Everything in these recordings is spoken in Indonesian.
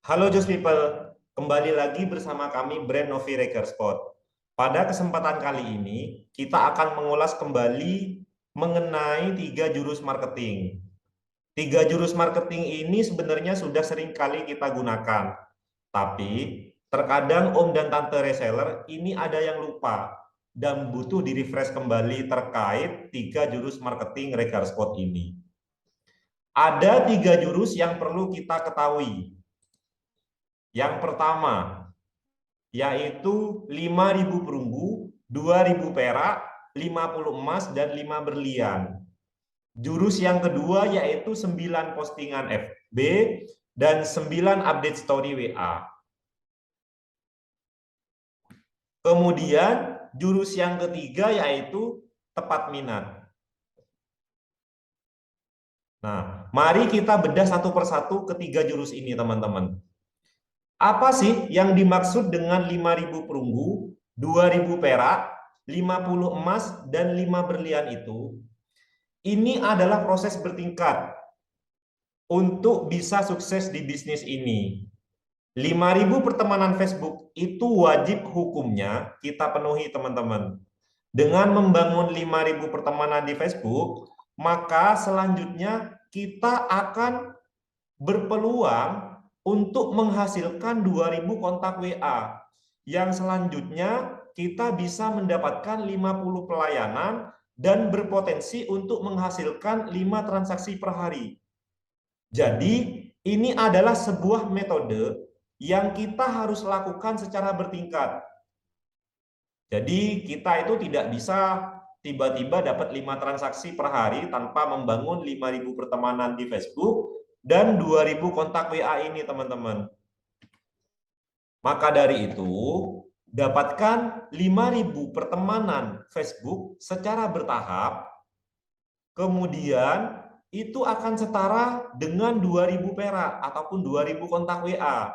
Halo Just People, kembali lagi bersama kami Brand Novi Spot. Pada kesempatan kali ini, kita akan mengulas kembali mengenai 3 jurus marketing. 3 jurus marketing ini sebenarnya sudah sering kali kita gunakan, tapi terkadang Om dan Tante reseller ini ada yang lupa dan butuh di-refresh kembali terkait 3 jurus marketing Spot ini. Ada 3 jurus yang perlu kita ketahui. Yang pertama, yaitu 5.000 perunggu, 2.000 perak, 50 emas, dan 5 berlian. Jurus yang kedua yaitu 9 postingan FB dan 9 update story WA. Kemudian jurus yang ketiga yaitu tepat minat. Nah, mari kita bedah satu persatu ketiga jurus ini, teman-teman. Apa sih yang dimaksud dengan 5.000 perunggu, 2.000 perak, 50 emas, dan 5 berlian itu? Ini adalah proses bertingkat untuk bisa sukses di bisnis ini. 5.000 pertemanan Facebook itu wajib hukumnya kita penuhi, teman-teman. Dengan membangun 5.000 pertemanan di Facebook, maka selanjutnya kita akan berpeluang untuk menghasilkan 2.000 kontak WA. Yang selanjutnya kita bisa mendapatkan 50 pelayanan dan berpotensi untuk menghasilkan 5 transaksi per hari. Jadi ini adalah sebuah metode yang kita harus lakukan secara bertingkat. Jadi kita itu tidak bisa tiba-tiba dapat 5 transaksi per hari tanpa membangun 5.000 pertemanan di Facebook dan 2.000 kontak WA ini, teman-teman. Maka dari itu, dapatkan 5.000 pertemanan Facebook secara bertahap, kemudian itu akan setara dengan 2.000 perak ataupun 2.000 kontak WA.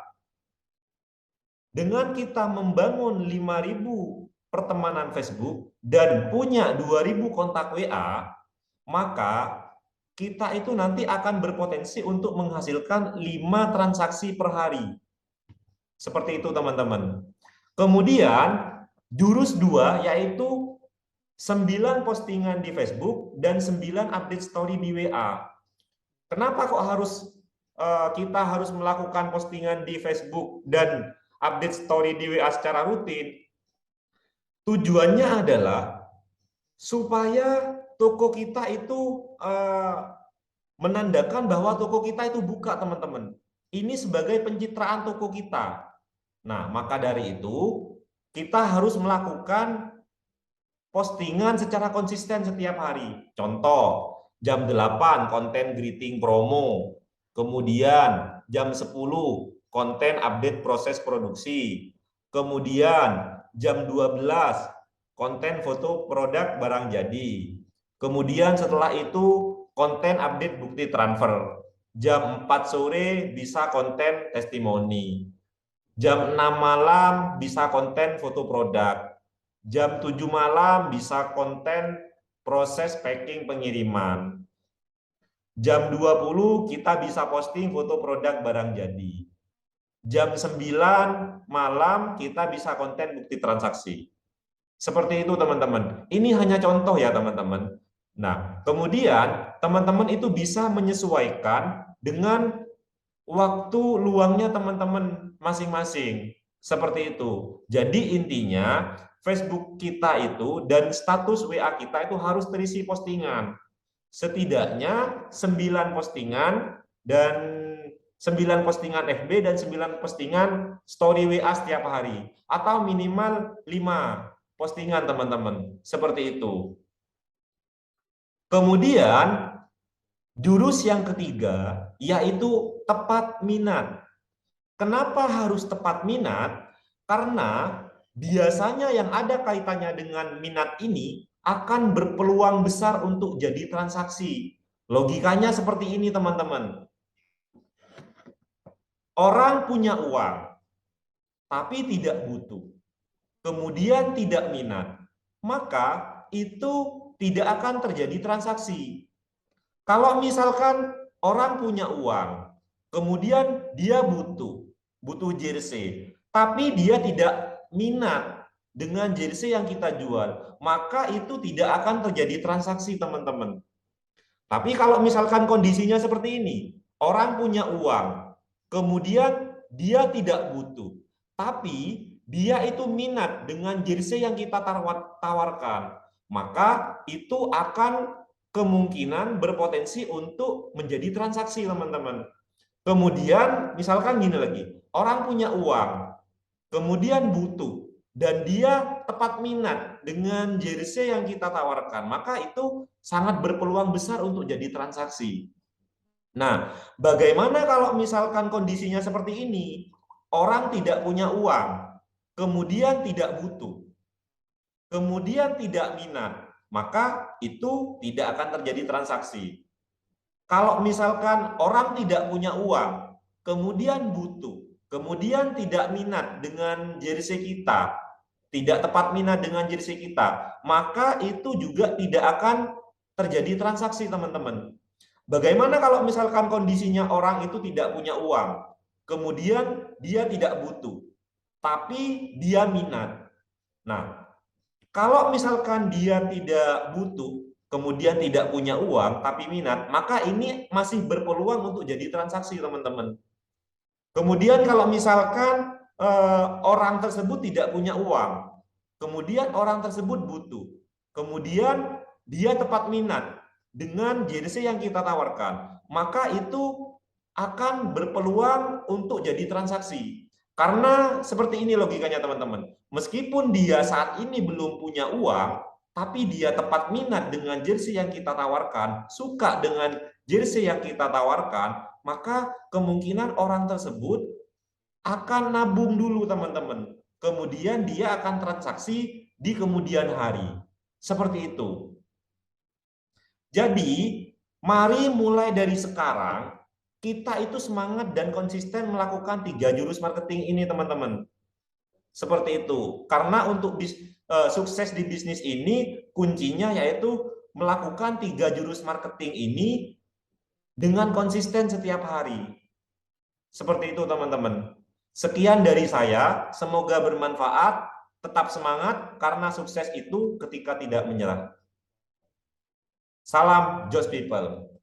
Dengan kita membangun 5.000 pertemanan Facebook dan punya 2.000 kontak WA, maka kita itu nanti akan berpotensi untuk menghasilkan 5 transaksi per hari. Seperti itu, teman-teman. Kemudian jurus 2 yaitu 9 postingan di Facebook dan 9 update story di WA. Kenapa kok kita harus melakukan postingan di Facebook dan update story di WA secara rutin? Tujuannya adalah supaya toko kita itu menandakan bahwa toko kita itu buka, teman-teman. Ini sebagai pencitraan toko kita. Nah, maka dari itu kita harus melakukan postingan secara konsisten setiap hari. Contoh, jam 8 konten greeting promo. Kemudian jam 10 konten update proses produksi. Kemudian jam 12 konten foto produk barang jadi. Kemudian setelah itu konten update bukti transfer. Jam 4 sore bisa konten testimoni. Jam 6 malam bisa konten foto produk. Jam 7 malam bisa konten proses packing pengiriman. Jam 20 kita bisa posting foto produk barang jadi. Jam 9 malam kita bisa konten bukti transaksi. Seperti itu, teman-teman. Ini hanya contoh ya, teman-teman. Nah, kemudian teman-teman itu bisa menyesuaikan dengan waktu luangnya teman-teman masing-masing. Seperti itu. Jadi intinya Facebook kita itu dan status WA kita itu harus terisi postingan. Setidaknya 9 postingan dan 9 postingan FB dan 9 postingan story WA setiap hari. Atau minimal 5 postingan, teman-teman. Seperti itu. Kemudian jurus yang ketiga yaitu tepat minat. Kenapa harus tepat minat? Karena biasanya yang ada kaitannya dengan minat ini akan berpeluang besar untuk jadi transaksi. Logikanya seperti ini, teman-teman. Orang punya uang, tapi tidak butuh. Kemudian tidak minat. Maka itu tidak akan terjadi transaksi. Kalau misalkan orang punya uang, kemudian dia butuh, butuh jersey, tapi dia tidak minat dengan jersey yang kita jual, maka itu tidak akan terjadi transaksi, teman-teman. Tapi kalau misalkan kondisinya seperti ini, orang punya uang, kemudian dia tidak butuh, tapi dia itu minat dengan jersey yang kita tawarkan, maka itu akan kemungkinan berpotensi untuk menjadi transaksi, teman-teman. Kemudian misalkan gini lagi, orang punya uang, kemudian butuh, dan dia tepat minat dengan jersey yang kita tawarkan, maka itu sangat berpeluang besar untuk jadi transaksi. Nah, bagaimana kalau misalkan kondisinya seperti ini? Orang tidak punya uang, kemudian tidak butuh, kemudian tidak minat, maka itu tidak akan terjadi transaksi. Kalau misalkan orang tidak punya uang, kemudian butuh, kemudian tidak minat dengan jersey kita, tidak tepat minat dengan jersey kita, maka itu juga tidak akan terjadi transaksi, teman-teman. Bagaimana kalau misalkan kondisinya orang itu tidak punya uang, kemudian dia tidak butuh, tapi dia minat. Nah, kalau misalkan dia tidak butuh, kemudian tidak punya uang, tapi minat, maka ini masih berpeluang untuk jadi transaksi, teman-teman. Kemudian kalau misalkan orang tersebut tidak punya uang, kemudian orang tersebut butuh, kemudian dia tepat minat dengan jersey yang kita tawarkan, maka itu akan berpeluang untuk jadi transaksi. Karena seperti ini logikanya, teman-teman. Meskipun dia saat ini belum punya uang, tapi dia tepat minat dengan jersey yang kita tawarkan, suka dengan jersey yang kita tawarkan, maka kemungkinan orang tersebut akan nabung dulu, teman-teman. Kemudian dia akan transaksi di kemudian hari. Seperti itu. Jadi, mari mulai dari sekarang, kita itu semangat dan konsisten melakukan 3 jurus marketing ini, teman-teman. Seperti itu. Karena untuk sukses di bisnis ini, kuncinya yaitu melakukan 3 jurus marketing ini dengan konsisten setiap hari. Seperti itu, teman-teman. Sekian dari saya, semoga bermanfaat, tetap semangat, karena sukses itu ketika tidak menyerah. Salam Josh People.